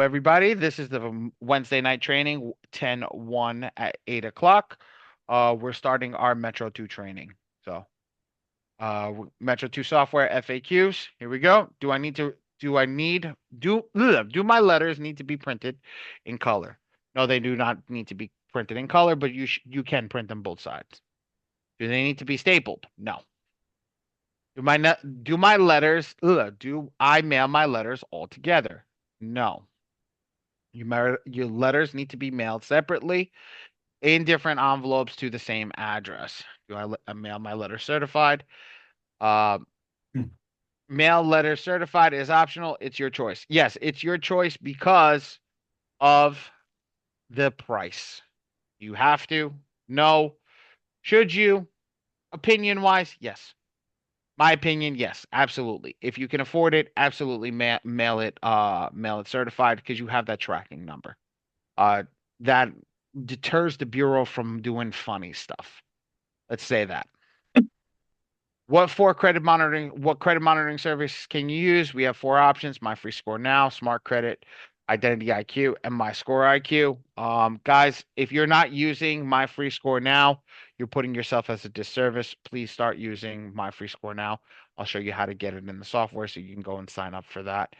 everybody. This is the Wednesday night training, 10-1 at 8 o'clock. We're starting our Metro 2 training. So, Metro 2 software FAQs. Here we go. Do my letters need to be printed in color? No, they do not need to be printed in color, but you can print them both sides. Do they need to be stapled? No. Do my letters, do I mail my letters all together? No. Your letters need to be mailed separately in different envelopes to the same address. Do I mail my letter certified? Uh, Mail letter certified is optional. It's your choice. Yes, it's your choice because of the price. You have to. No. Should you? Opinion wise, yes. My opinion, yes, absolutely. If you can afford it, absolutely mail it certified because you have that tracking number. That deters the Bureau from doing funny stuff. Let's say that. What credit monitoring service can you use? We have four options: My Free Score Now, Smart Credit, Identity IQ, and My Score IQ. Guys, if you're not using My Free Score Now, you're putting yourself as a disservice. Please start using My Free Score Now. I'll show you how to get it in the software so you can go and sign up for that.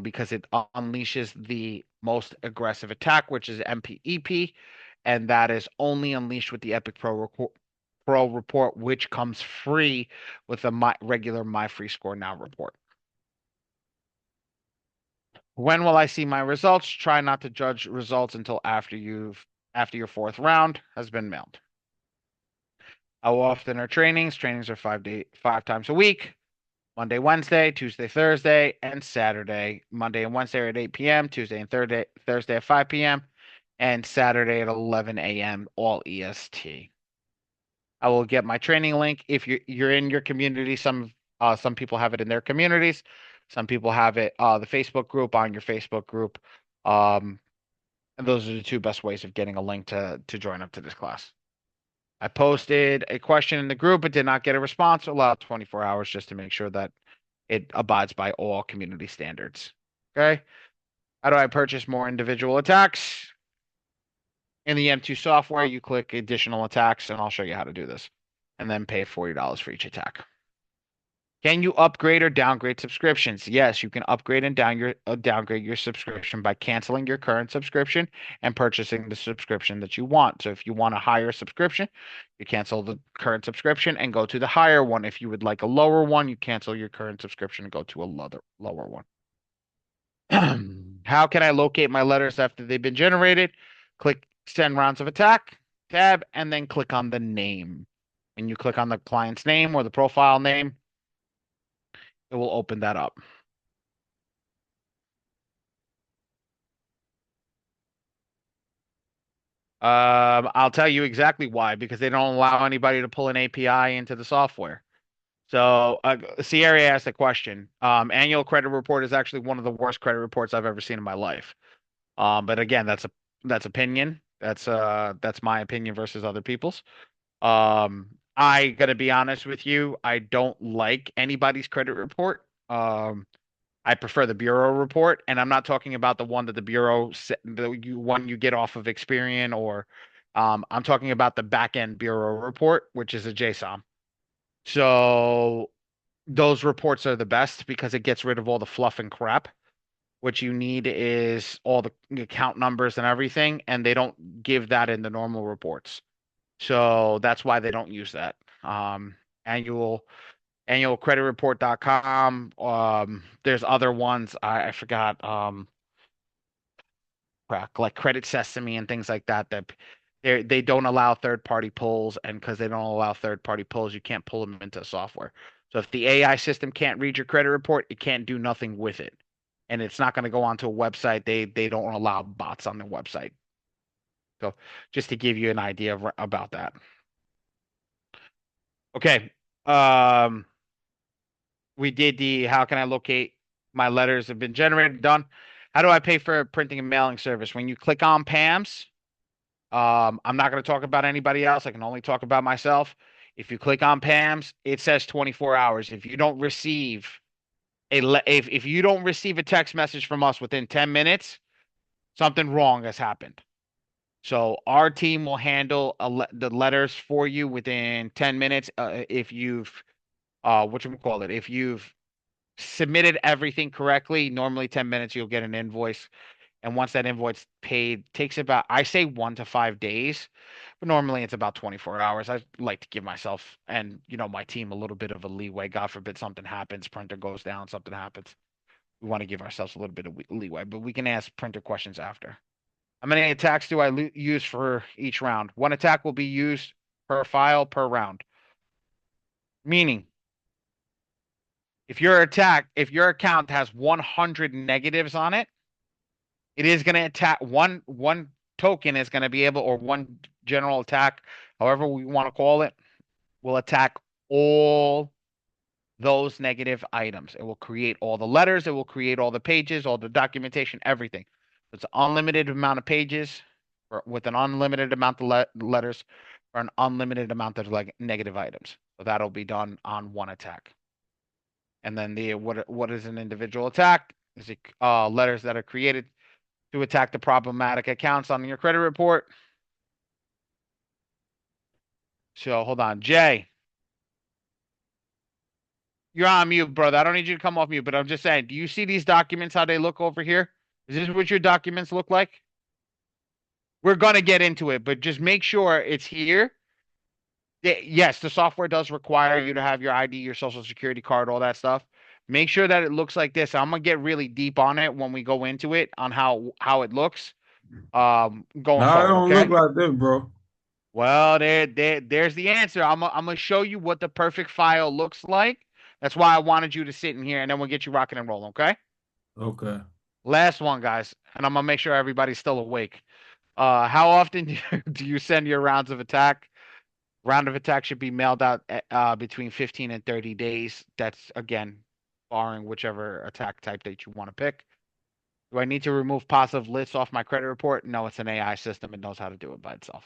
Because it unleashes the most aggressive attack, which is MPEP, and that is only unleashed with the Epic Pro report, which comes free with a regular My Free Score Now report. When will I see my results? Try not to judge results until after your fourth round has been mailed. How often are trainings? Trainings are 5 times a week. Monday, Wednesday, Tuesday, Thursday, and Saturday. Monday and Wednesday are at 8 p.m., Tuesday and Thursday at 5 p.m., and Saturday at 11 a.m., all EST. I will get my training link if you're in your community. Some people have it in their communities. Some people have it the Facebook group on your Facebook group. And those are the two best ways of getting a link to join up to this class. I posted a question in the group but did not get a response. Allow 24 hours just to make sure that it abides by all community standards. Okay. How do I purchase more individual attacks? In the M2 software, you click additional attacks, and I'll show you how to do this. And then pay $40 for each attack. Can you upgrade or downgrade subscriptions? Yes, you can upgrade and downgrade your subscription by canceling your current subscription and purchasing the subscription that you want. So if you want a higher subscription, you cancel the current subscription and go to the higher one. If you would like a lower one, you cancel your current subscription and go to a lower one. How can I locate my letters after they've been generated? Click Send Rounds of Attack tab and then click on the name. And you click on the client's name or the profile name, it will open that up. I'll tell you exactly why, because they don't allow anybody to pull an API into the software. So Sierra asked a question. Annual credit report is actually one of the worst credit reports I've ever seen in my life. But again, that's opinion. That's my opinion versus other people's. I gotta be honest with you, I don't like anybody's credit report. I prefer the Bureau report, and I'm not talking about the one that the Bureau one you get off of Experian, or I'm talking about the back end Bureau report, which is a JSON. So those reports are the best because it gets rid of all the fluff and crap. What you need is all the account numbers and everything, and they don't give that in the normal reports. So that's why they don't use that. Annualcreditreport.com. There's other ones I forgot. Like Credit Sesame and things like that. That they don't allow third party pulls, and because they don't allow third party pulls, you can't pull them into software. So if the AI system can't read your credit report, it can't do nothing with it, and it's not going to go onto a website. They don't allow bots on their website. So just to give you an idea about that. Okay. We did the how can I locate my letters have been generated, done. How do I pay for printing and mailing service? When you click on PAMS, I'm not going to talk about anybody else. I can only talk about myself. If you click on PAMS, it says 24 hours. If you don't receive if you don't receive a text message from us within 10 minutes, Something wrong has happened. So our team will handle the letters for you within 10 minutes. If you've what you call it, if you've submitted everything correctly, normally 10 minutes you'll get an invoice. And once that invoice paid, takes about, I say 1 to 5 days, but normally it's about 24 hours. I like to give myself and my team a little bit of a leeway. God forbid something happens, printer goes down, something happens. We want to give ourselves a little bit of leeway, but we can ask printer questions after. How many attacks do I use for each round? One attack will be used per file per round. Meaning, if your account has 100 negatives on it, it is going to attack one token is going to be able, or one general attack, however we want to call it, will attack all those negative items. It will create all the letters, it will create all the pages, all the documentation, everything. It's an unlimited amount of pages with an unlimited amount of letters or an unlimited amount of negative items. So that'll be done on one attack. And then what is an individual attack? Is it letters that are created to attack the problematic accounts on your credit report. So hold on, Jay. You're on mute, brother. I don't need you to come off mute, but I'm just saying, do you see these documents, how they look over here? Is this what your documents look like? We're going to get into it, but just make sure it's here. Yes, the software does require you to have your ID, your social security card, all that stuff. Make sure that it looks like this. I'm going to get really deep on it when we go into it on how it looks going Nah, it forward, don't look okay? like that, bro. Well, there's the answer. I'm gonna show you what the perfect file looks like. That's why I wanted you to sit in here, and then we'll get you rocking and rolling. Okay. Okay. Last one, guys, and I'm gonna make sure everybody's still awake. How often do you send your rounds of attack? Round of attack should be mailed out between 15 and 30 days. That's again, barring whichever attack type that you want to pick. Do I need to remove positive lists off my credit report? No, it's an AI system. It knows how to do it by itself.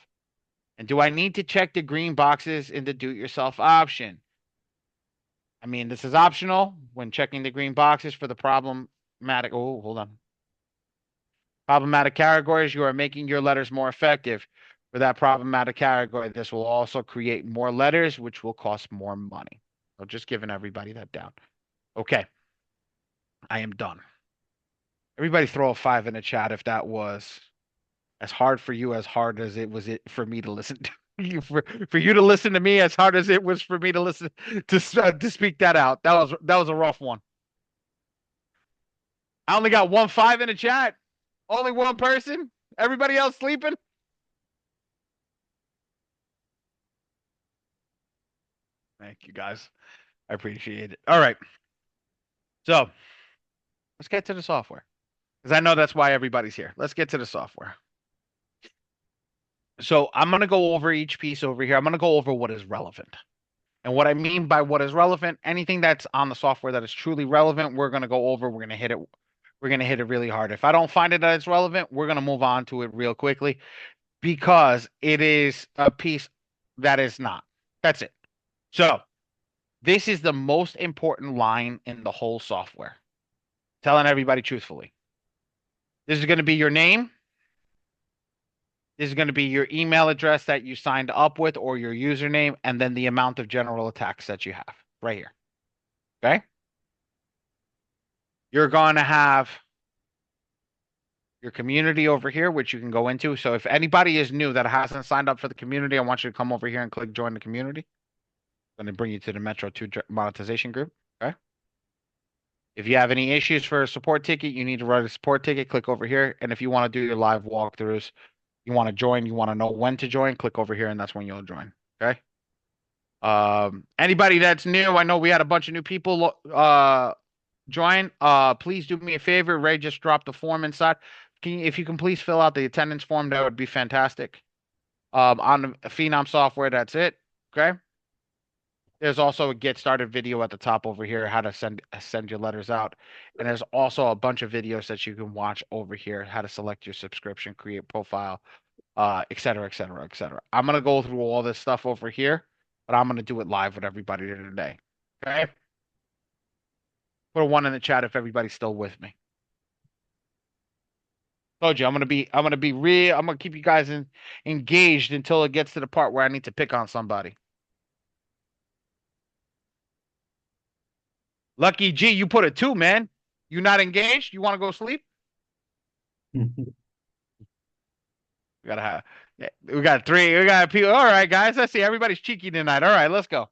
And do I need to check the green boxes in the do-it-yourself option? I mean, this is optional when checking the green boxes for the problematic. Oh, hold on. Problematic categories. You are making your letters more effective. For that problematic category, this will also create more letters, which will cost more money. So just giving everybody that down. Okay, I am done. Everybody throw a 5 in the chat if that was as hard for you as hard as it was for me to listen to you for you to listen to me as hard as it was for me to listen to speak that out. That was a rough one. I only got 1 5 in the chat. Only one person. Everybody else sleeping. Thank you guys. I appreciate it. All right. So let's get to the software because I know that's why everybody's here. Let's get to the software. So I'm going to go over each piece over here. I'm going to go over what is relevant. And what I mean by what is relevant, anything that's on the software that is truly relevant, we're going to go over. We're going to hit it. We're going to hit it really hard. If I don't find it that it's relevant, we're going to move on to it real quickly because it is a piece that is not. That's it. So this is the most important line in the whole software. Telling everybody truthfully. This is going to be your name. This is going to be your email address that you signed up with or your username, and then the amount of general attacks that you have right here. Okay. You're going to have your community over here, which you can go into. So if anybody is new that hasn't signed up for the community, I want you to come over here and click join the community. I'm going to bring you to the Metro 2 monetization group. Okay. If you have any issues for a support ticket, you need to write a support ticket, click over here. And if you want to do your live walkthroughs, you want to join, you want to know when to join, click over here and that's when you'll join. Okay. Anybody that's new, I know we had a bunch of new people join. Please do me a favor. Ray just dropped the form inside. If you can please fill out the attendance form, that would be fantastic. On the Phenom software, that's it. Okay. There's also a get started video at the top over here, how to send your letters out. And there's also a bunch of videos that you can watch over here, how to select your subscription, create profile, et cetera, et cetera, et cetera. I'm gonna go through all this stuff over here, but I'm gonna do it live with everybody today. Okay. Put a 1 in the chat if everybody's still with me. Told you, I'm gonna be real. I'm gonna keep you guys engaged until it gets to the part where I need to pick on somebody. Lucky G, you put a 2, man. You not engaged? You want to go sleep? We gotta have. Yeah, we got 3. We got people. All right, guys. Let's see. Everybody's cheeky tonight. All right, let's go.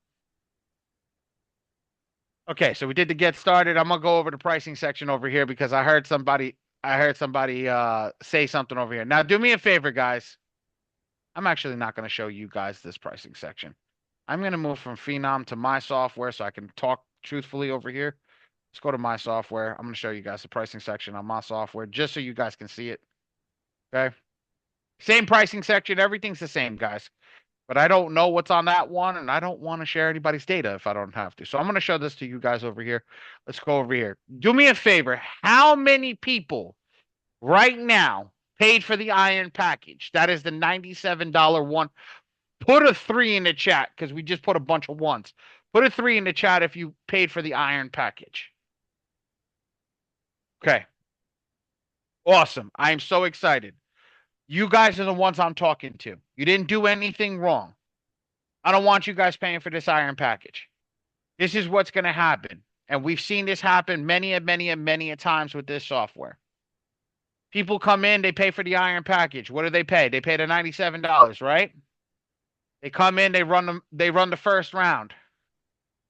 Okay, so we did the get started. I'm gonna go over the pricing section over here because I heard somebody. Say something over here. Now, do me a favor, guys. I'm actually not gonna show you guys this pricing section. I'm gonna move from Phenom to my software so I can talk truthfully over here. Let's go to my software. I'm gonna show you guys the pricing section on my software just so you guys can see it. Okay. Same pricing section. Everything's the same, guys. But I don't know what's on that one, and I don't want to share anybody's data if I don't have to. So I'm going to show this to you guys over here. Let's go over here. Do me a favor. How many people right now paid for the iron package? That is the $97 one. Put a 3 in the chat because we just put a bunch of ones. Put a 3 in the chat if you paid for the iron package. Okay. Awesome. I am so excited. You guys are the ones I'm talking to. You didn't do anything wrong. I don't want you guys paying for this iron package. This is what's going to happen. And we've seen this happen many a times with this software. People come in, they pay for the iron package. What do they pay? They pay the $97, right? They come in, they run the first round.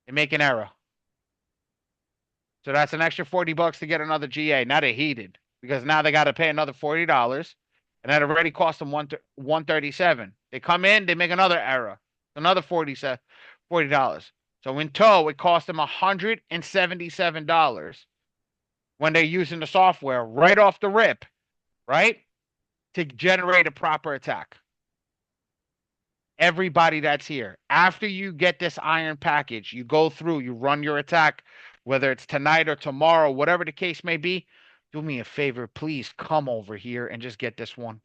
They make an error. So that's an extra $40 to get another GA. Now they're heated because now they got to pay another $40. And that already cost them $137. They come in, they make another error. Another $40. So in tow, it cost them $177 when they're using the software right off the rip, right? To generate a proper attack. Everybody that's here, after you get this iron package, you go through, you run your attack, whether it's tonight or tomorrow, whatever the case may be. Do me a favor, please come over here and just get this one.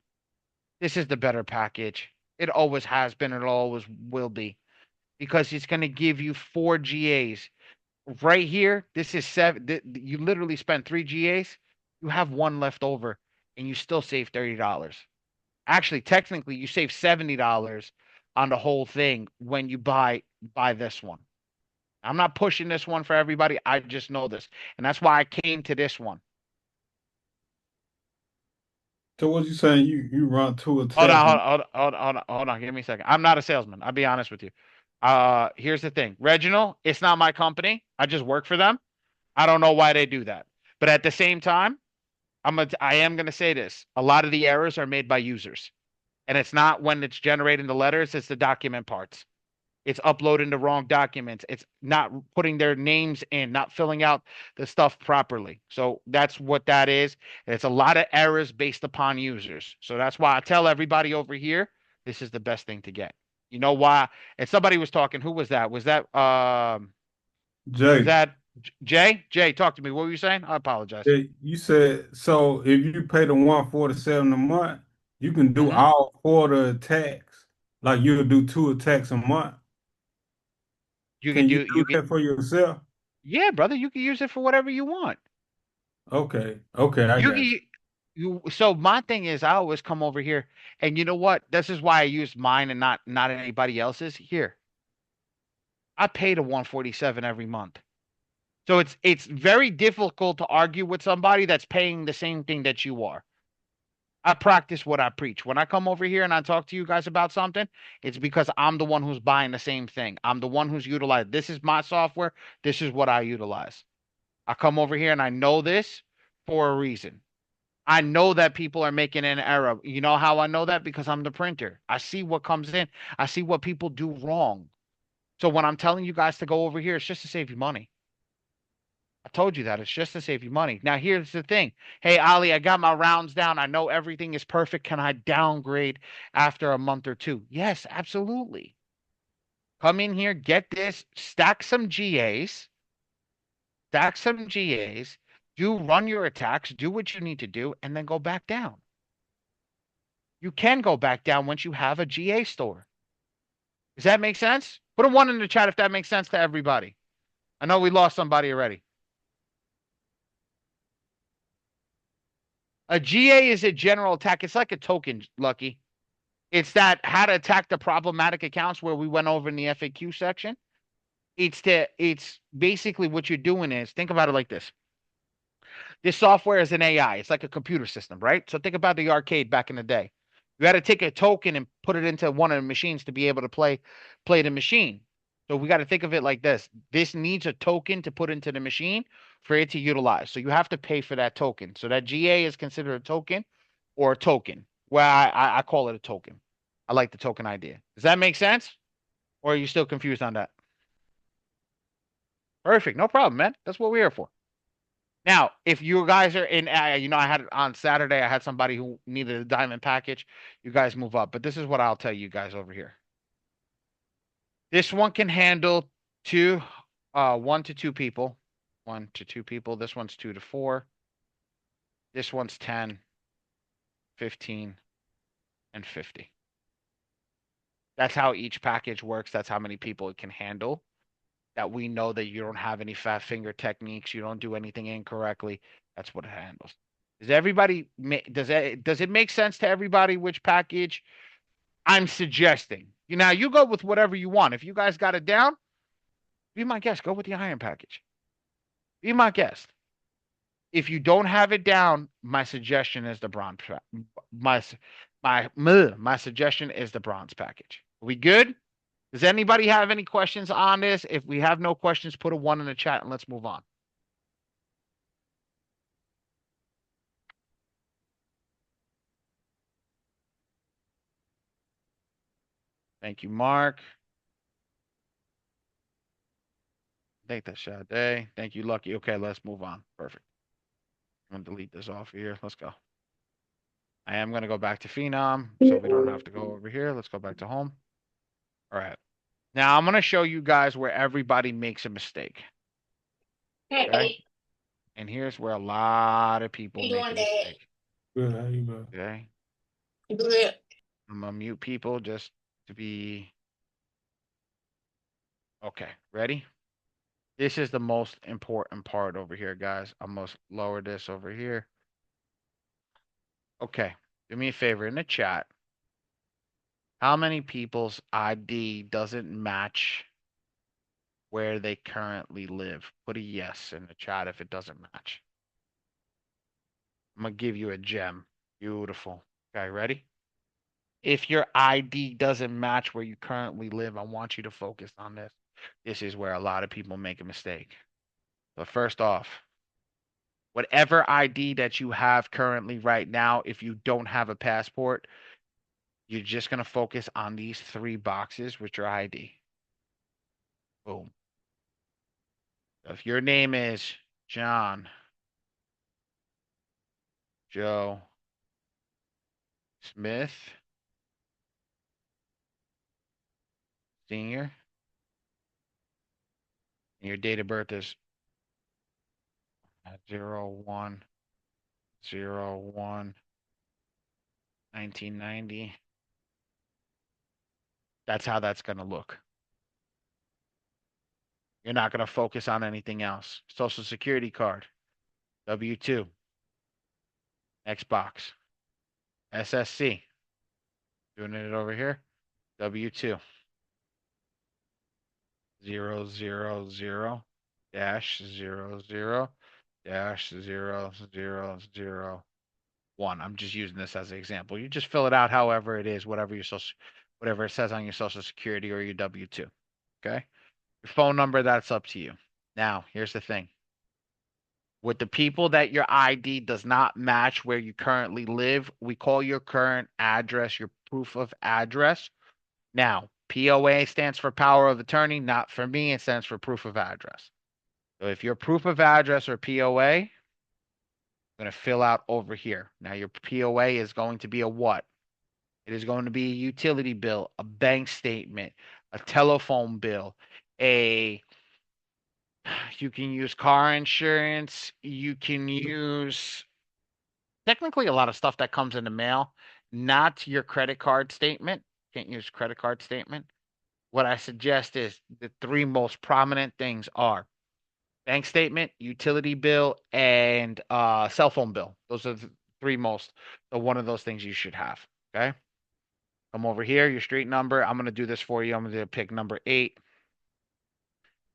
This is the better package. It always has been, it always will be. Because it's going to give you 4 GAs. Right here, this is 7. You literally spent 3 GAs. You have 1 left over, and you still save $30. Actually, technically, you save $70 on the whole thing when you buy this one. I'm not pushing this one for everybody. I just know this. And that's why I came to this one. So what you saying? You run 2 Hold attacks? on, hold on. Give me a second. I'm not a salesman. I'll be honest with you. Here's the thing. Reginald, it's not my company. I just work for them. I don't know why they do that. But at the same time, I am gonna say this. A lot of the errors are made by users. And it's not when it's generating the letters, it's the document parts. It's uploading the wrong documents. It's not putting their names in, not filling out the stuff properly. So that's what that is. And it's a lot of errors based upon users. So that's why I tell everybody over here, this is the best thing to get. You know why? And somebody was talking. Who was that? Was Jay, that Jay? Jay, talk to me. What were you saying? I apologize. you said so if you pay the 147 a month, you can do Hmm. all 4 of the attacks. Like you'll do 2 attacks a month. You can Can you do do you can that for yourself? Yeah, brother, you can use it for whatever you want. Okay, okay, I You got can so my thing is I always come over here and you know what? This is why I use mine and not anybody else's. Here. I pay the 147 every month. So it's very difficult to argue with somebody that's paying the same thing that you are. I practice what I preach. When I come over here and I talk to you guys about something, it's because I'm the one who's buying the same thing. I'm the one who's utilized. This is my software. This is what I utilize. I come over here and I know this for a reason. I know that people are making an error. You know how I know that? Because I'm the printer. I see what comes in. I see what people do wrong. So when I'm telling you guys to go over here, it's just to save you money. I told you that. It's just to save you money. Now, here's the thing. Hey, Ali, I got my rounds down. I know everything is perfect. Can I downgrade after a month or two? Yes, absolutely. Come in here, get this, stack some GAs, run your attacks, do what you need to do, and then go back down. You can go back down once you have a GA store. Does that make sense? Put a 1 in the chat if that makes sense to everybody. I know we lost somebody already. A GA is a general attack. It's like a token, Lucky. It's that how to attack the problematic accounts where we went over in the FAQ section. It's basically what you're doing is think about it like this. This software is an AI. It's like a computer system, right? So think about the arcade back in the day. You had to take a token and put it into one of the machines to be able to play the machine. So we got to think of it like this. This needs a token to put into the machine for it to utilize. So you have to pay for that token. So that GA is considered a token or a token. Well, I call it a token. I like the token idea. Does that make sense? Or are you still confused on that? Perfect. No problem, man. That's what we're here for. Now, if you guys are in, I had on Saturday, I had somebody who needed a diamond package. You guys move up. But this is what I'll tell you guys over here. This one can handle two, 1 to 2 people. 1 to 2 people. This one's 2 to 4. This one's 10, 15, and 50. That's how each package works. That's how many people it can handle. That we know that you don't have any fat finger techniques, you don't do anything incorrectly. That's what it handles. Does everybody does it make sense to everybody which package I'm suggesting? You go with whatever you want. If you guys got it down, be my guest. Go with the iron package. Be my guest. If you don't have it down, my suggestion is the bronze. My suggestion is the bronze package. Are we good? Does anybody have any questions on this? If we have no questions, put a 1 in the chat and let's move on. Thank you, Mark. Thank that Sade. Thank you, Lucky. Okay, let's move on. Perfect. I'm gonna delete this off here. Let's go. I am gonna go back to Phenom, so we don't have to go over here. Let's go back to home. All right. Now I'm gonna show you guys where everybody makes a mistake. Okay. And here's where a lot of people make a mistake. Good, how you doing? Okay. Good. I'm gonna mute people just to be okay. Ready? This is the most important part over here, guys. I'm gonna lower this over here. Okay. Do me a favor in the chat. How many people's ID doesn't match where they currently live? Put a yes in the chat if it doesn't match. I'm gonna give you a gem. Beautiful. Okay, ready? If your ID doesn't match where you currently live, I want you to focus on this. This is where a lot of people make a mistake. But first off, whatever ID that you have currently right now, if you don't have a passport, you're just going to focus on these 3 boxes with your ID. Boom. If your name is John, Joe, Smith, Senior, and your date of birth is 01/01/1990. That's how that's going to look. You're not going to focus on anything else. Social Security card, W-2, Xbox, SSC. Doing it over here, W-2. 000-00-0001. I'm just using this as an example. You just fill it out however it is, whatever it says on your social security or your W-2. Okay. Your phone number, that's up to you. Now, here's the thing. With the people that your ID does not match where you currently live, we call your current address your proof of address. Now, POA stands for power of attorney. Not for me, it stands for proof of address. So if your proof of address or POA, I'm going to fill out over here. Now, your POA is going to be a what? It is going to be a utility bill, a bank statement, a telephone bill, you can use car insurance. You can use technically a lot of stuff that comes in the mail, not your credit card statement. Can't use credit card statement. What I suggest is the 3 most prominent things are bank statement, utility bill, and cell phone bill. Those are three most. So one of those things you should have. Okay. Come over here, your street number. I'm gonna do this for you. I'm gonna pick number 8.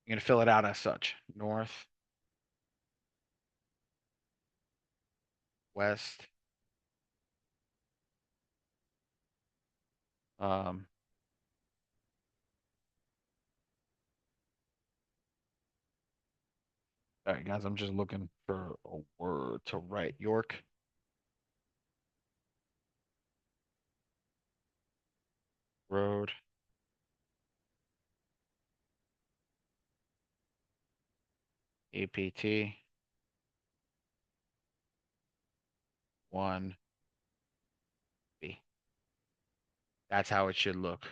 You're gonna fill it out as such. North, west, um, all right, guys, I'm just looking for a word to write. York, road, APT, 1B. That's how it should look.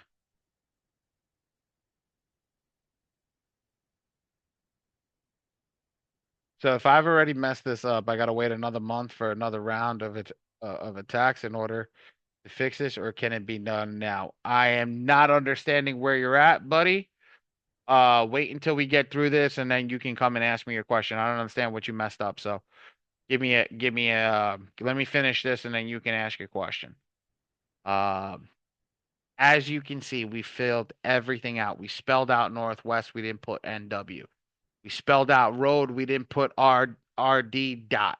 So if I've already messed this up, I gotta wait another month for another round of attacks in order to fix this, or can it be done now? I am not understanding where you're at, buddy. Wait until we get through this, and then you can come and ask me your question. I don't understand what you messed up, so let me finish this, and then you can ask your question. Um, as you can see, we filled everything out. We spelled out Northwest. We didn't put NW. We spelled out road. We didn't put RD dot.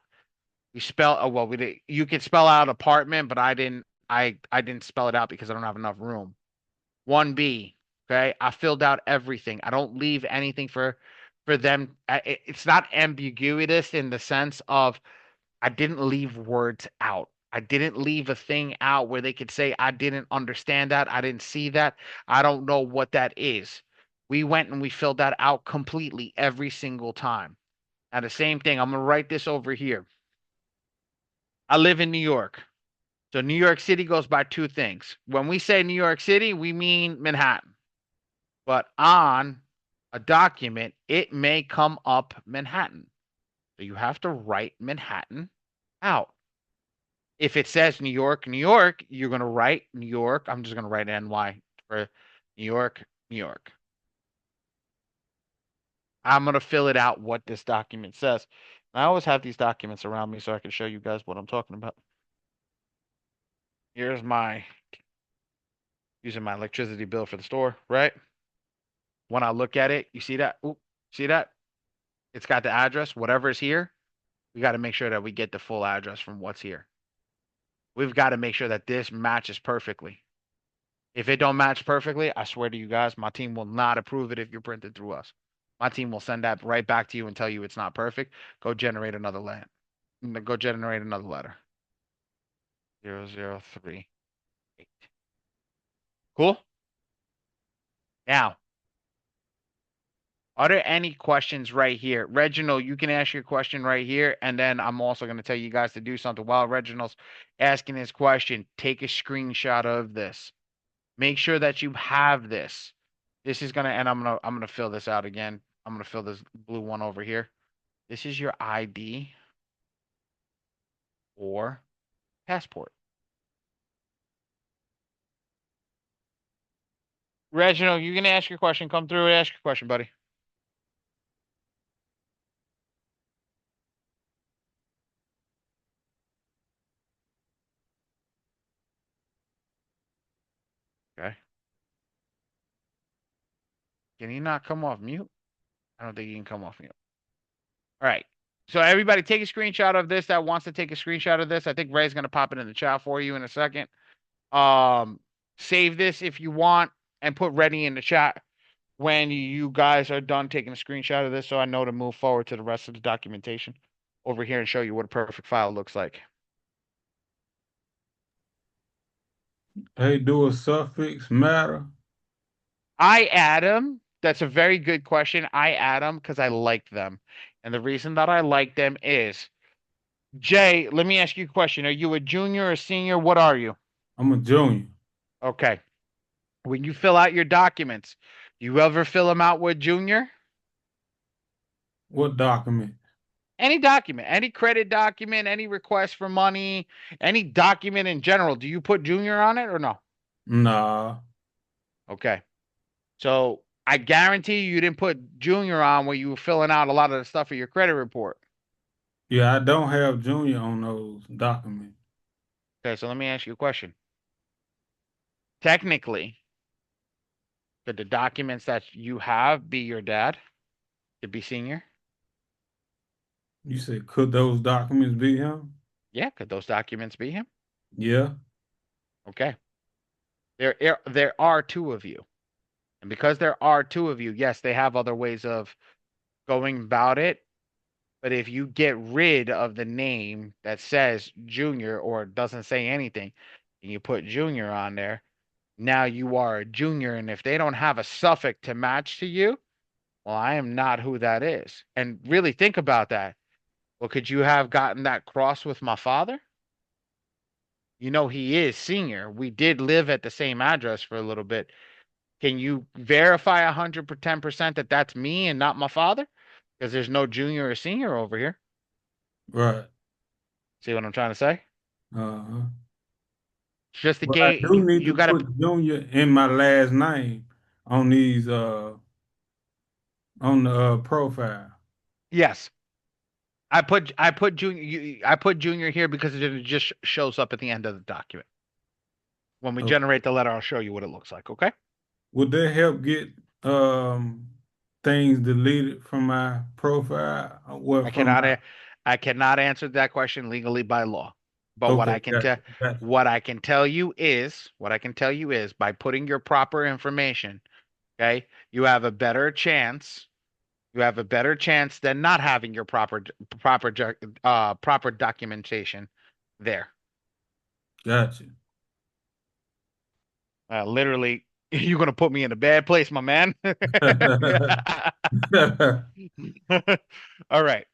We spell well. We did. You can spell out apartment, but I didn't. I didn't spell it out because I don't have enough room. 1B. Okay, I filled out everything. I don't leave anything for them. It's not ambiguous in the sense of I didn't leave words out. I didn't leave a thing out where they could say I didn't understand that. I didn't see that. I don't know what that is. We went and we filled that out completely every single time. Now the same thing. I'm gonna write this over here. I live in New York. So New York City goes by two things. When we say New York City, we mean Manhattan. But on a document, it may come up Manhattan. So you have to write Manhattan out. If it says New York, New York, you're going to write New York. I'm just going to write NY for New York, New York. I'm going to fill it out what this document says. I always have these documents around me so I can show you guys what I'm talking about. Here's my using my electricity bill for the store, right? When I look at it, you see that? Ooh, see that? It's got the address, whatever is here. We got to make sure that we get the full address from what's here. We've got to make sure that this matches perfectly. If it don't match perfectly, I swear to you guys, my team will not approve it if you're printed through us. My team will send that right back to you and tell you it's not perfect. Go generate another land. Go generate another letter. 0038. Cool? Now, are there any questions right here? Reginald, you can ask your question right here. And then I'm also going to tell you guys to do something while Reginald's asking his question. Take a screenshot of this. Make sure that you have this. This is gonna, and I'm gonna fill this out again. I'm gonna fill this blue one over here. This is your ID or passport. Reginald, you can ask your question. Come through and ask your question, buddy. Okay. Can he not come off mute? I don't think he can come off mute. All right. So everybody take a screenshot of this that wants to take a screenshot of this. I think Ray's gonna pop it in the chat for you in a second. Um, save this if you want and put ready in the chat when you guys are done taking a screenshot of this so I know to move forward to the rest of the documentation over here and show you what a perfect file looks like. Hey, do a suffix matter? I add them. That's a very good question. I add them because I like them. And the reason that I like them is, Jay, let me ask you a question. Are you a junior or senior? What are you? I'm a junior. Okay. When you fill out your documents, you ever fill them out with junior? What document? Any document, any credit document, any request for money, any document in general, do you put junior on it or no? Nah. Okay. So I guarantee you didn't put junior on when you were filling out a lot of the stuff for your credit report. Yeah, I don't have Junior on those documents. Okay, so let me ask you a question. Technically, could the documents that you have be your dad? Could be senior? You said, could those documents be him? Yeah, could those documents be him? Yeah. Okay. There are two of you. And because there are two of you, yes, they have other ways of going about it. But if you get rid of the name that says Junior or doesn't say anything, and you put Junior on there, now you are a junior. And if they don't have a suffix to match to you, well, I am not who that is. And really think about that. Well, could you have gotten that cross with my father? You know, he is senior. We did live at the same address for a little bit. Can you verify 110% that that's me and not my father? Because there's no junior or senior over here. Right. See what I'm trying to say? Uh-huh. It's just a But I game. do need You to gotta. put Junior in my last name on these on the profile. Yes, I put junior here because it just shows up at the end of the document. When we Okay. generate the letter, I'll show you what it looks like. Okay. Would that help get um things deleted from my profile? Well, I from cannot my a- I cannot answer that question legally by law. But okay, gotcha, gotcha, what I can tell you is by putting your proper information, okay, you have a better chance. You have a better chance than not having your proper documentation there. gotcha. Literally, you're gonna put me in a bad place, my man. All right.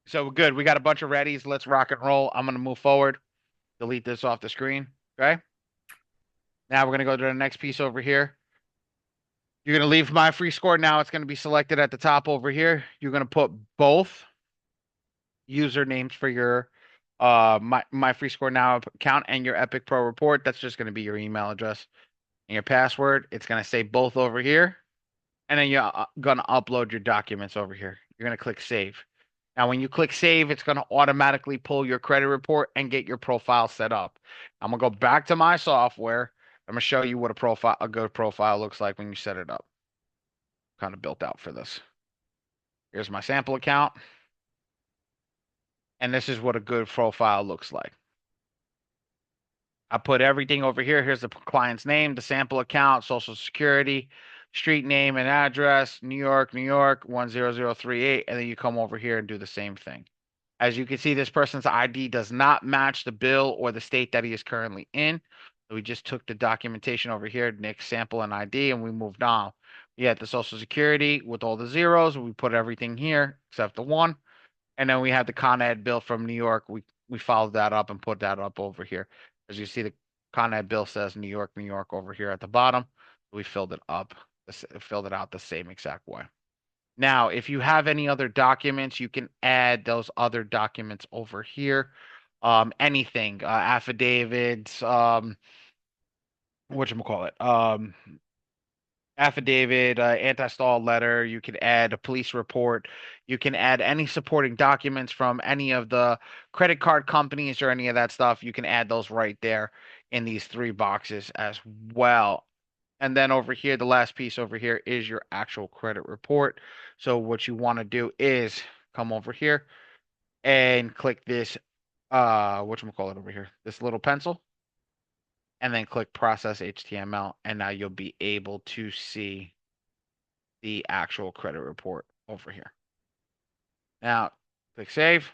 So good. We got a bunch of readies. Let's rock and roll. I'm gonna move forward. Delete this off the screen. Okay. Now we're gonna go to the next piece over here. You're gonna leave my free score now. It's gonna be selected at the top over here. You're gonna put both usernames for your my free score now account and your Epic Pro report. That's just gonna be your email address and your password. It's gonna say both over here. And then you're gonna upload your documents over here. You're gonna click save. Now, when you click save, it's gonna automatically pull your credit report and get your profile set up. I'm gonna go back to my software. I'm gonna show you what a good profile looks like when you set it up. Kind of built out for this. Here's my sample account, and this is what a good profile looks like. I put everything over here. Here's the client's name, the sample account, social security, street name and address, New York, New York, 10038. And then you come over here and do the same thing. As you can see, this person's ID does not match the bill or the state that he is currently in. So we just took the documentation over here, Nick sample and ID, and we moved on. We had the social security with all the zeros. We put everything here except the one. And then we had the Con Ed bill from New York. We followed that up and put that up over here. As you see, the Con Ed bill says New York, New York over here at the bottom. We filled it up, filled it out the same exact way. Now, if you have any other documents, you can add those other documents over here. Anything, affidavits, whatchamacallit, affidavit, anti-stall letter. You can add a police report. You can add any supporting documents from any of the credit card companies or any of that stuff. You can add those right there in these three boxes as well. And then over here, the last piece over here is your actual credit report. So what you want to do is come over here and click this, whatchamacallit over here, this little pencil, and then click process HTML. And now you'll be able to see the actual credit report over here. Now, click save.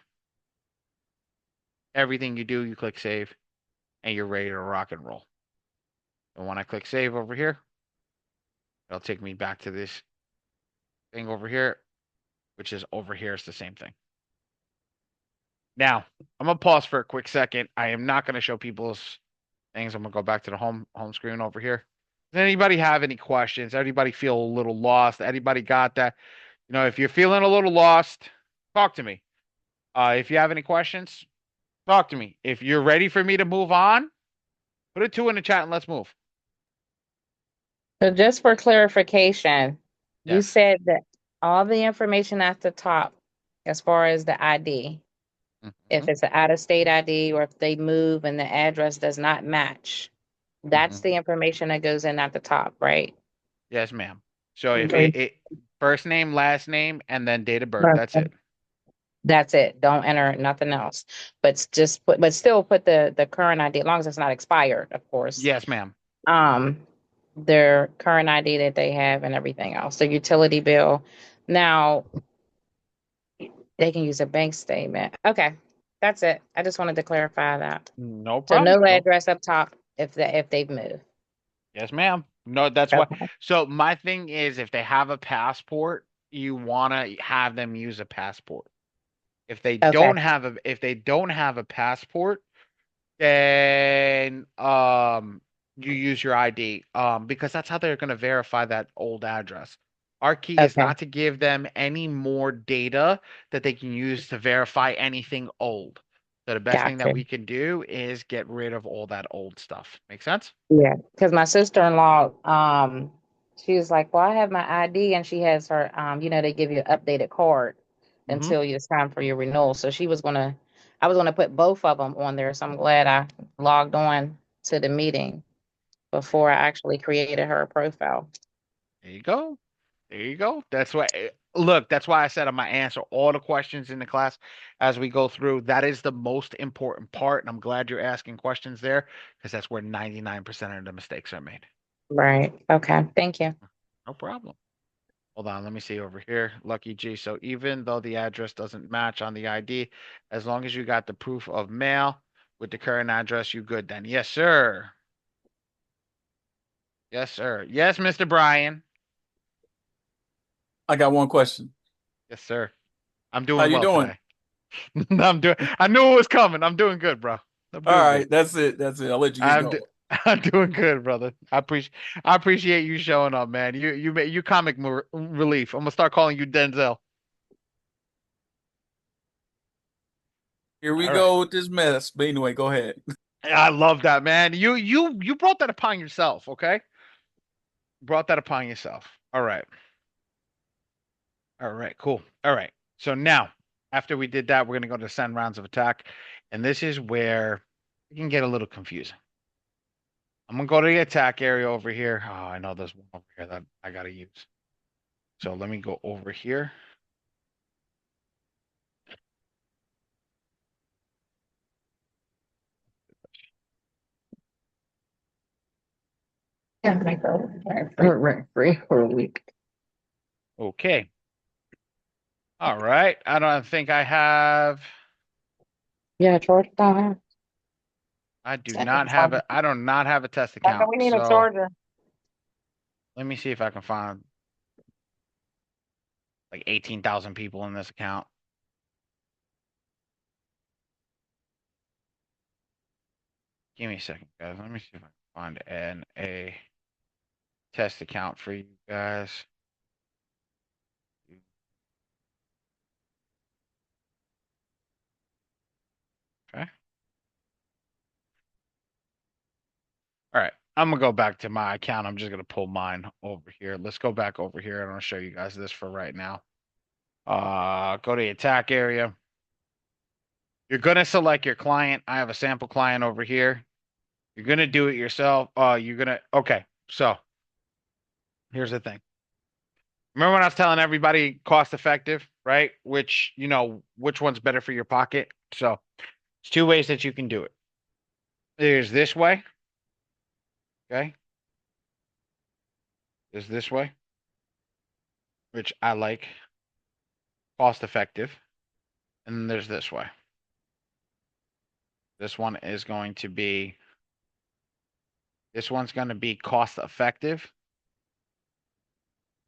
Everything you do, you click save, and you're ready to rock and roll. And when I click save over here, it'll take me back to this thing over here, which is over here. It's the same thing. Now, I'm gonna pause for a quick second. I am not gonna show people's things. I'm gonna go back to the home screen over here. Does anybody have any questions? Anybody feel a little lost? Anybody got that? You know, if you're feeling a little lost, talk to me. If you have any questions, talk to me. If you're ready for me to move on, put a 2 in the chat and let's move. So just for clarification, you Yes. said that all the information at the top, as far as the ID, If it's an out-of-state ID or if they move and the address does not match, that's the information that goes in at the top, right? Yes, ma'am. So if Okay. it first name, last name, and then date of birth, that's it. That's it. Don't enter nothing else. But still put the current ID, as long as it's not expired, of course. Yes, ma'am. Um, their current ID that they have and everything else, their utility bill. Now, they can use a bank statement. Okay, that's it. I just wanted to clarify that. No So problem. no address up top if they've moved. Yes, ma'am. No, that's why. Okay. So my thing is, if they have a passport, you want to have them use a passport. Okay. If they don't have a passport, then you use your ID because that's how they're going to verify that old address. Our key is Okay. not to give them any more data that they can use to verify anything old. So the best thing that Gotcha. we can do is get rid of all that old stuff. Make sense? Yeah, because my sister-in-law, she was like, "Well, I have my ID," and she has her, they give you an updated card Mm-hmm. until it's time for your renewal. So I was gonna put both of them on there. So I'm glad I logged on to the meeting before I actually created her profile. There you go. There you go. That's why. Look, that's why I said I'm gonna answer all the questions in the class as we go through. That is the most important part, and I'm glad you're asking questions there because that's where 99% of the mistakes are made. Right. Okay. Thank you. No problem. Hold on, let me see over here. Lucky G. So even though the address doesn't match on the ID, as long as you got the proof of mail with the current address, you good then. Yes, sir. Yes, sir. Yes, Mr. Brian. I got one question. Yes, sir. I'm How doing you well doing? today. I knew it was coming. I'm doing good, bro. I'm All doing good. right, that's it. That's it. I'll let you get I'm do- going. I'm doing good, brother. I appreciate you showing up, man. You comic relief. I'm gonna start calling you Denzel. Here we All right. go with this mess. But anyway, go ahead. I love that, man. You brought that upon yourself, okay? Brought that upon yourself. All right. All right, cool. All right. So now, after we did that, we're gonna go to send rounds of attack. And this is where it can get a little confusing. I'm gonna go to the attack area over here. Oh, I know there's one over here that I gotta use. So let me go over here. Yeah, rent free for a week. Okay. All right. I don't think I have. Yeah, charge time. I do not have a. I do not have a test account. We need a So charger. let me see if I can find like 18,000 people in this account. Give me a second, guys. Let me see if I can find a test account for you guys. Okay. All right. I'm gonna go back to my account. I'm just gonna pull mine over here. Let's go back over here. I'm gonna show you guys this for right now. Go to the attack area. You're gonna select your client. I have a sample client over here. You're gonna do it yourself. Okay. So here's the thing. Remember when I was telling everybody cost effective, right? Which one's better for your pocket? So it's two ways that you can do it. There's this way. Okay. There's this way, which I like, cost effective. And then there's this way. This one is going to be, this one's going to be cost effective.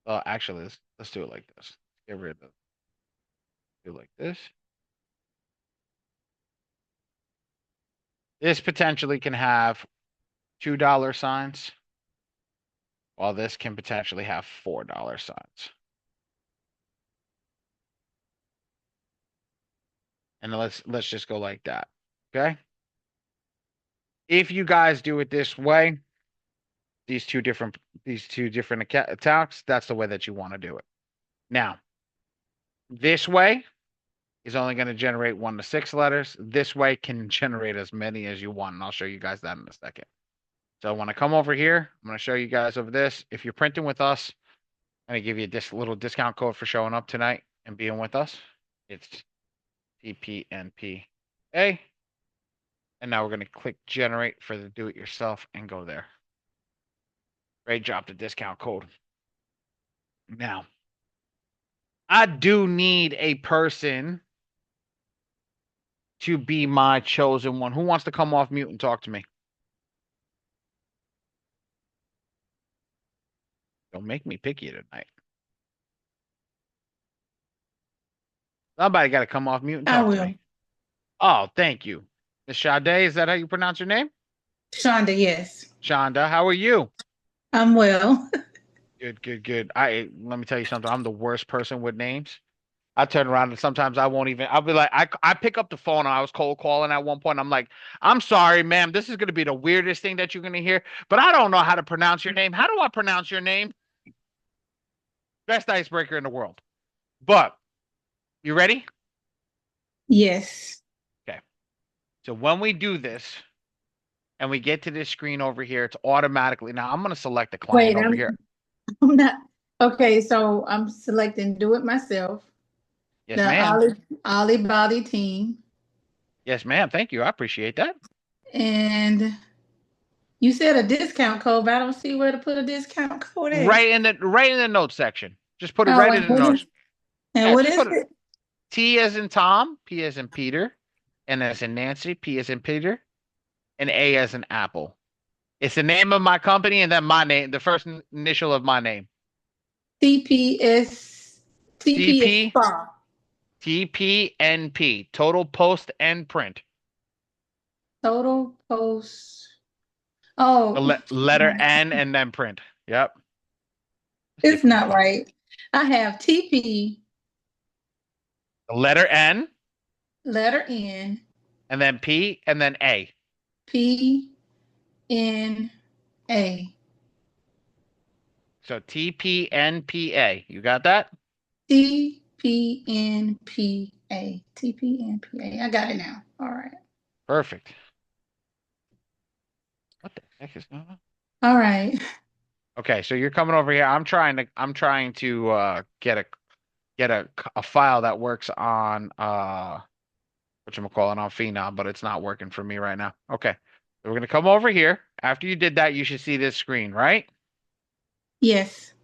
Actually, let's do it like this. Get rid of, do it like this. This potentially can have $2 signs, while this can potentially have $4 signs. And let's just go like that. Okay. If you guys do it this way, these two different attacks, that's the way that you want to do it. Now, this way, is only going to generate 1 to 6 letters. This way can generate as many as you want, and I'll show you guys that in a second. So when I come over here, I'm going to show you guys over this. If you're printing with us, I'm going to give you this little discount code for showing up tonight and being with us. It's TPNPA. And now we're going to click generate for the do-it-yourself and go there. Right, drop the discount code. Now, I do need a person to be my chosen one. Who wants to come off mute and talk to me? Don't make me pick you tonight. Somebody got to come off mute and I talk to will. me. Oh, thank you. Miss Sade, is that how you pronounce your name? Shonda, yes. Shonda, how are you? I'm well. Good. Let me tell you something. I'm the worst person with names. I turn around and sometimes I won't even. I'll be like, I pick up the phone and I was cold calling at one point. I'm like, I'm sorry, ma'am. This is going to be the weirdest thing that you're going to hear, but I don't know how to pronounce your name. How do I pronounce your name? Best icebreaker in the world. But you ready? Yes. So when we do this and we get to this screen over here, it's automatically. Now I'm going to select the client over here. I'm not. Okay, so I'm selecting do it myself. Yes, The ma'am. Ollie Badi team. Yes, ma'am. Thank you. I appreciate that. And you said a discount code, but I don't see where to put a discount code at. Right in the notes section. Just put it Oh, right and in the what notes. is- And Yeah, what just is put it. it? T as in Tom, P as in Peter, N as in Nancy, P as in Peter, and A as in Apple. It's the name of my company and then my name, the first initial of my name. TPS TP, Spa. TPNP, Total Post and Print. Total Post. The Oh, letter N and then print. Yep. it's not right. I have TP, The letter N letter N, and then P and then A. P, N, A. So TPNPA. You got that? TPNPA. TPNPA. I got it now. All right. Perfect. What the heck is going on? All right. Okay, so you're coming over here. I'm trying to get a file that works on whatchamacallit on Phenom, but it's not working for me right now. Okay. So we're gonna come over here. After you did that, you should see this screen, right? Yes.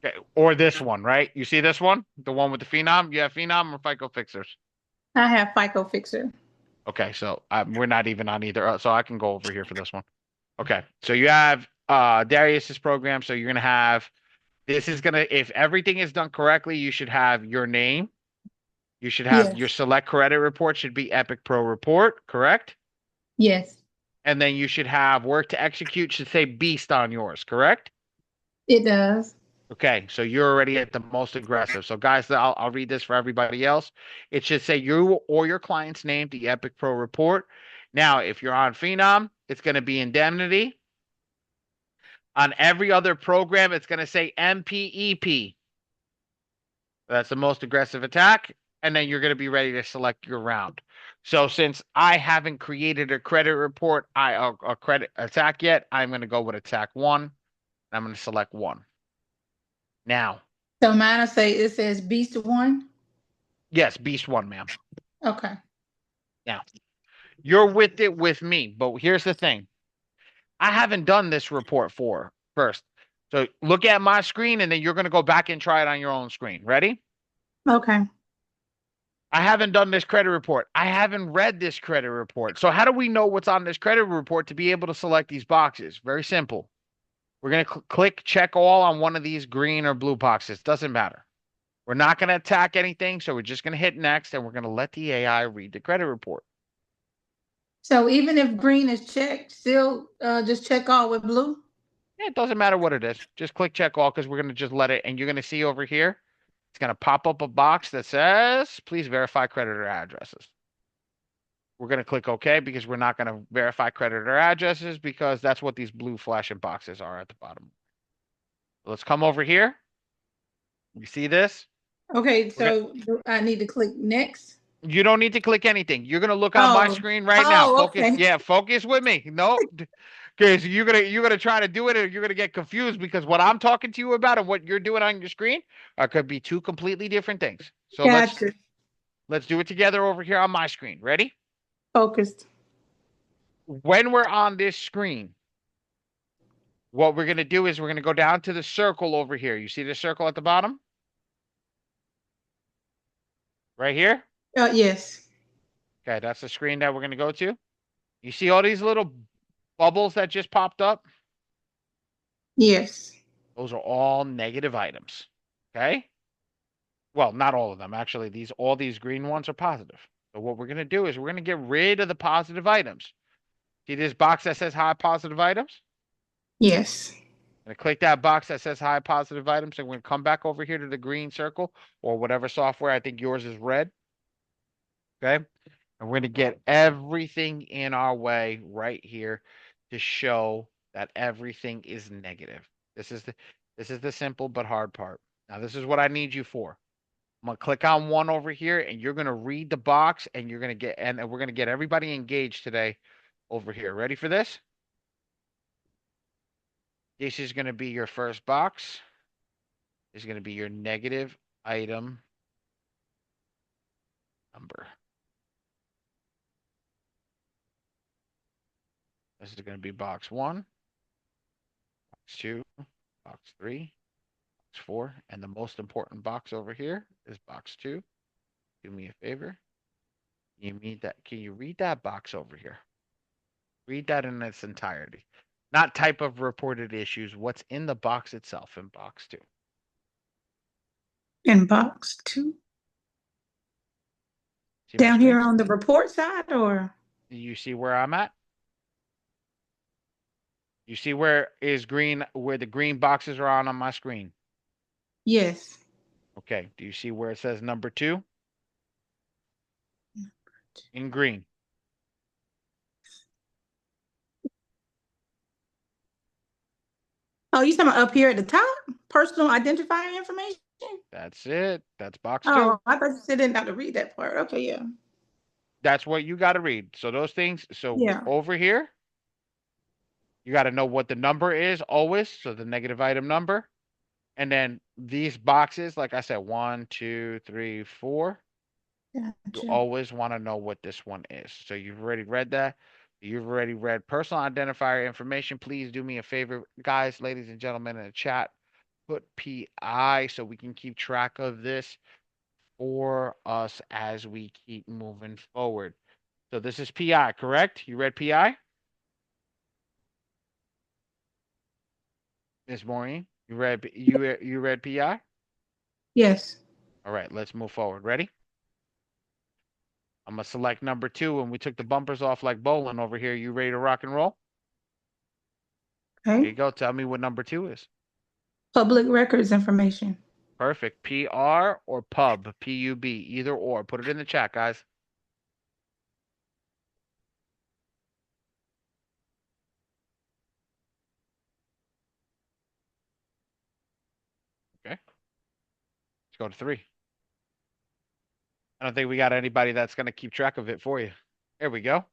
Okay. Or this one, right? You see this one? The one with the Phenom? You have Phenom or FICO Fixers? I have FICO Fixer. Okay, so we're not even on either, so I can go over here for this one. Okay, so you have Darius's program, so you're gonna have if everything is done correctly, you should have your name. You should have Yes. your select credit report should be Epic Pro Report, correct? Yes. And then you should have work to execute should say Beast on yours, correct? It does. Okay, so you're already at the most aggressive. So guys, I'll read this for everybody else. It should say you or your client's name, the Epic Pro Report. Now, if you're on Phenom, it's going to be Indemnity. On every other program, it's going to say MPEP. That's the most aggressive attack. And then you're going to be ready to select your round. So since I haven't created a credit report, a credit attack yet, I'm going to go with attack 1. I'm going to select 1. Now. So mine will say it says Beast 1. Yes, Beast 1, ma'am. Okay. Now, you're with it with me, but here's the thing. I haven't done this report first. So look at my screen, and then you're going to go back and try it on your own screen. Ready? Okay. I haven't done this credit report. I haven't read this credit report. So how do we know what's on this credit report to be able to select these boxes? Very simple. We're going to click check all on one of these green or blue boxes. Doesn't matter. We're not going to attack anything, so we're just going to hit next, and we're going to let the AI read the credit report. So even if green is checked, still just check all with blue? Yeah, it doesn't matter what it is. Just click check all because we're going to just let it, and you're going to see over here, it's going to pop up a box that says, please verify creditor addresses. We're going to click OK because we're not going to verify creditor addresses because that's what these blue flashing boxes are at the bottom. Let's come over here. You see this? Okay, so I need to click next. You don't need to click anything. You're gonna look on my Oh. screen right now. Oh, Focus. okay. Yeah, focus with me. No, because you're gonna try to do it and you're gonna get confused because what I'm talking to you about and what you're doing on your screen could be two completely different things. So Gotcha. let's do it together over here on my screen. Ready? Focused. When we're on this screen, what we're gonna do is we're gonna go down to the circle over here. You see the circle at the bottom? Right here? Yes. Okay, that's the screen that we're gonna go to. You see all these little bubbles that just popped up? Yes. Those are all negative items. Okay? Well, not all of them. Actually, all these green ones are positive. So what we're going to do is we're going to get rid of the positive items. See this box that says high positive items? Yes. I'm going to click that box that says high positive items. And we're going to come back over here to the green circle or whatever software. I think yours is red. Okay? And we're going to get everything in our way right here to show that everything is negative. This is the simple but hard part. Now, this is what I need you for. I'm gonna click on one over here and you're gonna read the box and you're gonna get and we're gonna get everybody engaged today over here. Ready for this? This is gonna be your first box. This is gonna be your negative item number. This is gonna be box 1, box 2, box 3, box 4, and the most important box over here is box 2. Do me a favor. Can you read that box over here? Read that in its entirety. Not type of reported issues, what's in the box itself in box 2. In box 2. See my Down screen? here on the report side, or? You see where I'm at? You see where the green boxes are on my screen? Yes. Okay. Do you see where it says number 2? In green. Oh, you talking about up here at the top? Personal identifying information? That's it. That's box 2. Oh, I thought you said didn't have to read that part. Okay, yeah. That's what you got to read. So those things. So Yeah. over here, you got to know what the number is always. So the negative item number. And then these boxes, like I said, 1, 2, 3, 4. You Gotcha. always want to know what this one is. So you've already read that. You've already read personal identifier information. Please do me a favor, guys, ladies and gentlemen, in the chat. Put PI so we can keep track of this for us as we keep moving forward. So this is PI, correct? You read PI? Miss Maureen, you read PI? Yes. All right, let's move forward. Ready? I'm gonna select number 2, and we took the bumpers off like bowling over here. You ready to rock and roll? There you Okay. go. Tell me what number 2 is. Public records information. Perfect. PR or pub? PUB. Either or. Put it in the chat, guys. Okay. Let's go to 3. I don't think we got anybody that's gonna keep track of it for you. There we go.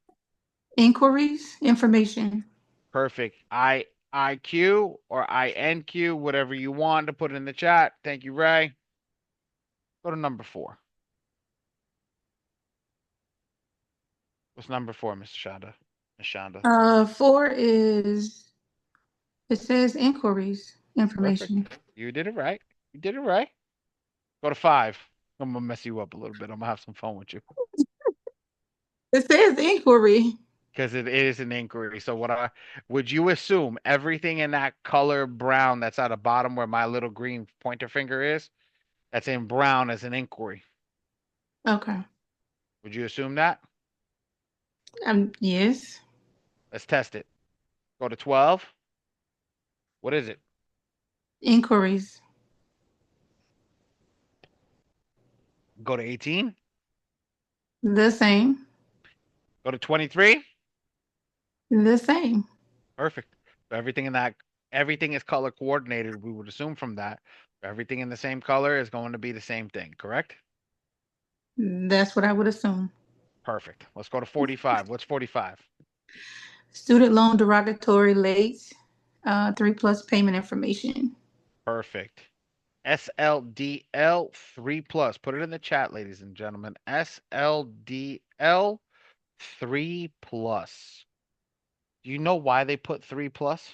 Inquiries information. Perfect. IQ or INQ, whatever you want to put in the chat. Thank you, Ray. Go to number 4. What's number 4, Mr. Shonda? Miss Shonda. 4 is, it says inquiries information. Perfect. You did it right. You did it right. Go to 5. I'm gonna mess you up a little bit. I'm gonna have some fun with you It says inquiry. because it is an inquiry. So would you assume everything in that color brown that's at the bottom where my little green pointer finger is, that's in brown as an inquiry? Okay. Would you assume that? Yes. Let's test it. Go to 12. What is it? Inquiries. Go to 18. The same. Go to 23. The same. Perfect. So everything is color coordinated. We would assume from that. Everything in the same color is going to be the same thing, correct? That's what I would assume. Perfect. Let's go to 45. What's 45? Student loan derogatory late, 3+ payment information. Perfect. SLDL 3 plus. Put it in the chat, ladies and gentlemen. SLDL 3 plus. Do you know why they put 3 plus?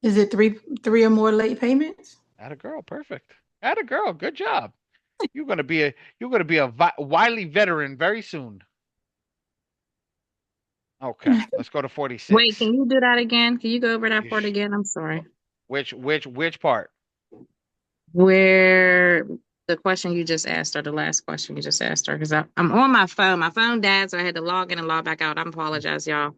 Is it three or more late payments? Atta girl, perfect. Atta girl, good job. You're gonna be a wily veteran very soon. Okay, let's go to 46. Wait, can you do that again? Can you go over that part Yeesh. again? I'm sorry. Which part? Where the question you just asked her, the last question you just asked her, because I'm on my phone. My phone died, so I had to log in and log back out. I apologize, y'all.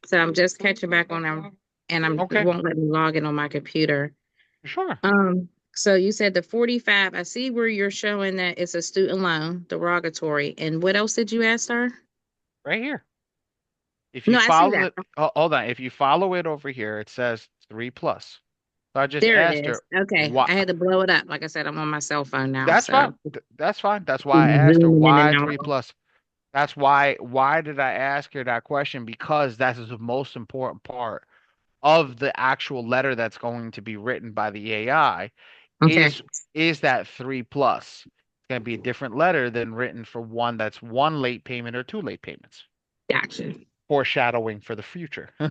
So I'm just catching back on them, and it Okay, won't let me log in on my computer. sure. So you said the 45. I see where you're showing that it's a student loan, derogatory. And what else did you ask her? Right here. If you No, I see follow that. it, hold on. If you follow it over here, it says 3 plus. So I just There it asked is. her Okay. why. I had to blow it up. Like I said, I'm on my cell phone now. That's fine. So That's fine. That's why I asked her zooming in why and 3 out. plus. That's why did I ask her that question? Because that is the most important part of the actual letter that's going to be written by the AI Okay. is that 3 plus. It's going to be a different letter than written for one that's 1 late payment or 2 late payments. Gotcha. Foreshadowing for the future. Okay.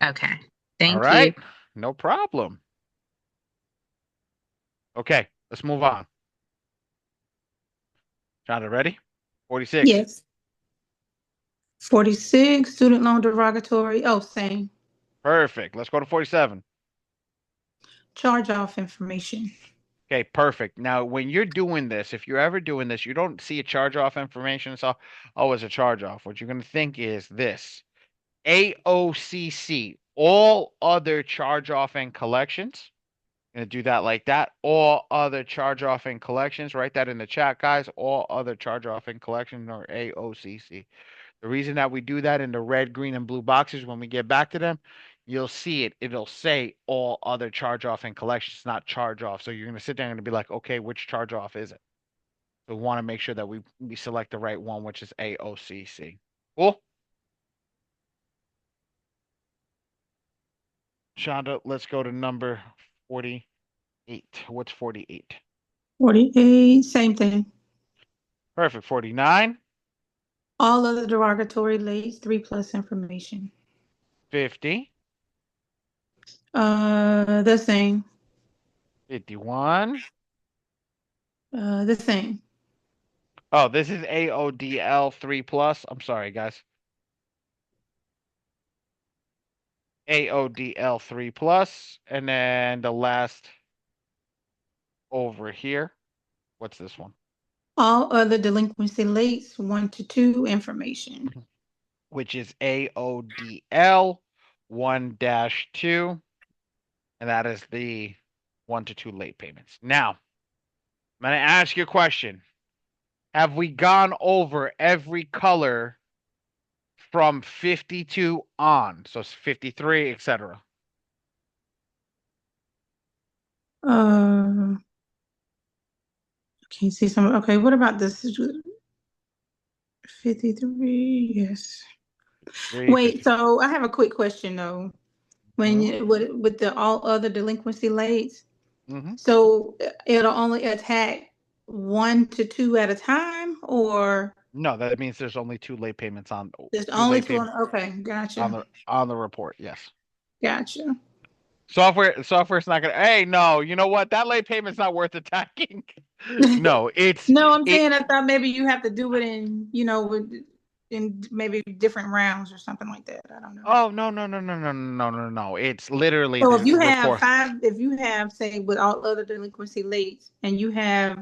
All Thank you. right. No problem. Okay, let's move on. Shonda, ready? 46. Yes. 46, student loan derogatory. Oh, same. Perfect. Let's go to 47. Charge off information. Okay, perfect. Now, when you're doing this, if you're ever doing this, you don't see a charge off information. So, oh, it's a charge off. What you're going to think is this AOCC, all other charge off and collections. Going to do that like that. All other charge off and collections. Write that in the chat, guys. All other charge off and collections or AOCC. The reason that we do that in the red, green, and blue boxes when we get back to them, you'll see it. It'll say all other charge off and collections, not charge off. So you're going to sit there and be like, okay, which charge off is it? So we want to make sure that we select the right one, which is AOCC. Cool? Shonda, let's go to number 48. What's 48? 48, same thing. Perfect. 49, All other derogatory late, 3+ information. 50, The same. 51. The same. Oh, this is AODL 3 plus. I'm sorry, guys. AODL 3 plus. And then the last over here. What's this one? All other delinquency late, 1 to 2 information. Which is AODL 1-2. And that is the 1 to 2 late payments. Now, I'm going to ask you a question. Have we gone over every color from 52 on? So 53, etc. Can you see some? Okay, what about this? 53, yes. 3, Wait, 50. so I have a quick question though. When you with the all other delinquency late, so it'll only attack 1 to 2 at a time, or No, that means there's only 2 late payments on there's 2 only late 2 payments okay, gotcha. on the report. Yes. Gotcha. Software's not gonna. Hey, no, you know what? That late payment's not worth attacking. No, No, I'm it. saying I thought maybe you have to do it in, in maybe different rounds or something like that. I don't know. Oh no. It's literally So the if you have report. 5, if you have, say, with all other delinquency late, and you have,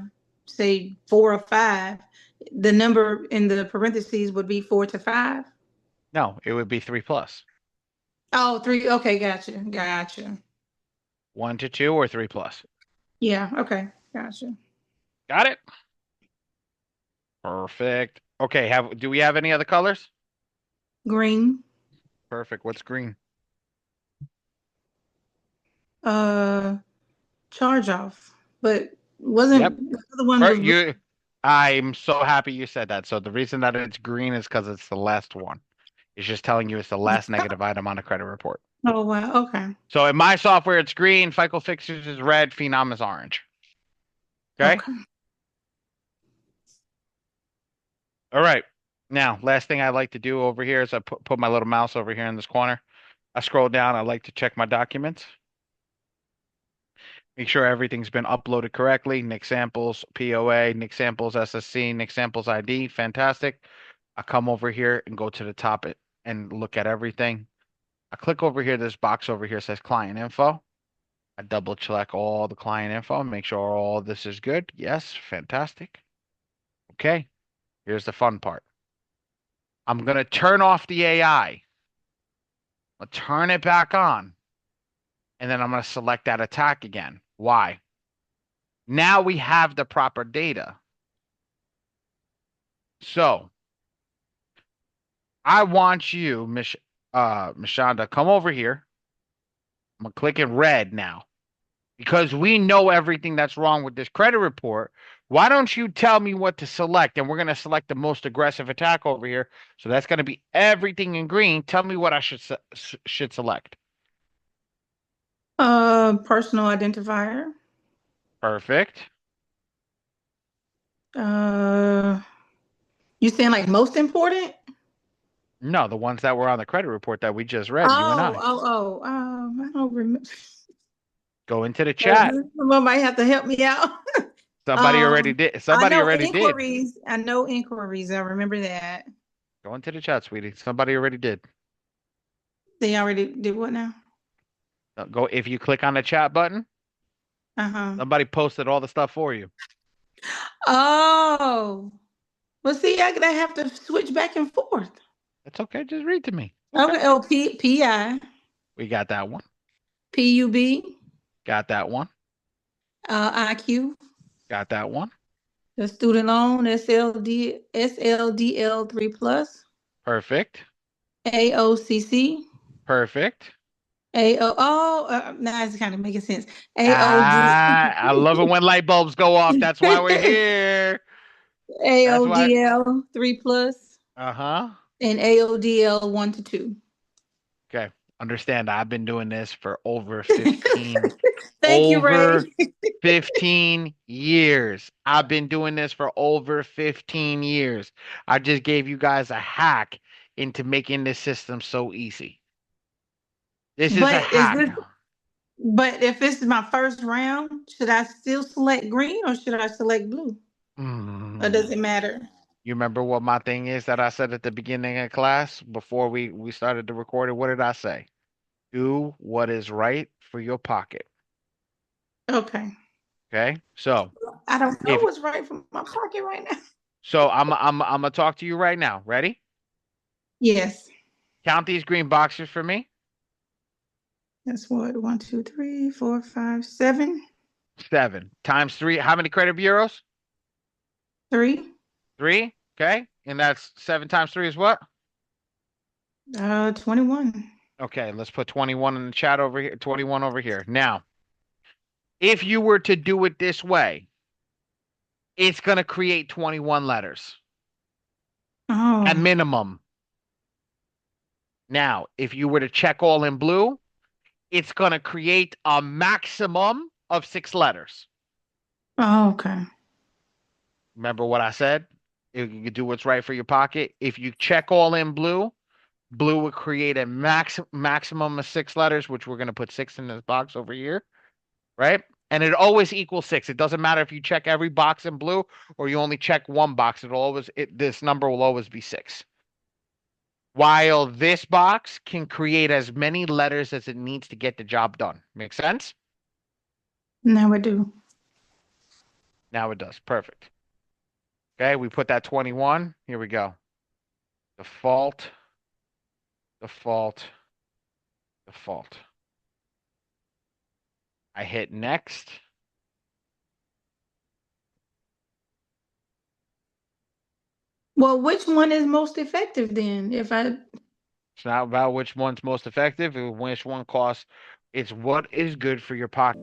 say, 4 or 5, the number in the parentheses would be 4 to 5. No, it would be 3 plus. Oh, 3. Okay, gotcha. 1 to 2 or 3 plus. Yeah, okay, gotcha. Got it. Perfect. Okay. Do we have any other colors? Green. Perfect. What's green? Charge off, but Wasn't the other one was blue? I'm so happy you said that. So the reason that it's green is because it's the last one. It's just telling you it's the last negative item on the credit report. Oh wow, okay. So in my software, it's green. FICO Fixers is red. Phenom is orange. Okay. All right. Now, last thing I like to do over here is I put my little mouse over here in this corner. I scroll down. I like to check my documents. Make sure everything's been uploaded correctly. Nick samples, POA, Nick samples, SSC, Nick samples ID. Fantastic. I come over here and go to the top and look at everything. I click over here. This box over here says client info. I double check all the client info and make sure all this is good. Yes, fantastic. Okay, here's the fun part. I'm going to turn off the AI. I'll turn it back on. And then I'm going to select that attack again. Why? Now we have the proper data. So I want you, Mishanda, come over here. I'm going to click in red now. Because we know everything that's wrong with this credit report. Why don't you tell me what to select? And we're going to select the most aggressive attack over here. So that's going to be everything in green. Tell me what I should select. Personal identifier. Perfect. You saying like most important? No, the ones that were on the credit report that we just read, you and I. I don't remember. Go into the chat. Someone might have to help me out. Somebody already did. Somebody already did. I know inquiries. I remember that. Go into the chat, sweetie. Somebody already did. They already did what now? Go if you click on the chat button. Somebody posted all the stuff for you. Oh, well, see, I have to switch back and forth. That's okay. Just read to me. Okay. Oh, PI. We got that one. PUB. Got that one. IQ. Got that one. The student loan, SLDL 3+. Perfect. AOCC. Perfect. Now it's kind of making sense. I love it when light bulbs go off. That's why we're here. AODL 3+. Uh-huh. And AODL 1 to 2. Okay. Understand, I've been doing this for over 15 Thank you, Ray. 15 years. I've been doing this for over 15 years. I just gave you guys a hack into making this system so easy. This is a hack. But if this is my first round, should I still select green or should I select blue? Or does it matter? You remember what my thing is that I said at the beginning of class before we started the recording? What did I say? Do what is right for your pocket. Okay. Okay. So I don't know what's right for my pocket right now. So I'm gonna talk to you right now. Ready? Yes. Count these green boxes for me. That's what? 1, 2, 3, 4, 5, 7. 7 times 3. How many credit bureaus? 3. 3. Okay. And that's 7 times 3 is what? 21. Okay, let's put 21 in the chat over here. 21 over here. Now, if you were to do it this way, it's going to create 21 letters. At minimum. Now, if you were to check all in blue, it's going to create a maximum of 6 letters. Oh, okay. Remember what I said? If you do what's right for your pocket. If you check all in blue, blue would create a maximum of 6 letters, which we're going to put 6 in this box over here, right? And it always equals 6. It doesn't matter if you check every box in blue or you only check one box. This number will always be 6. While this box can create as many letters as it needs to get the job done. Make sense? Now I do. Now it does. Perfect. Okay, we put that 21. Here we go. Default. I hit next. Well, which one is most effective then? It's not about which one's most effective, which one costs. It's what is good for your pocket.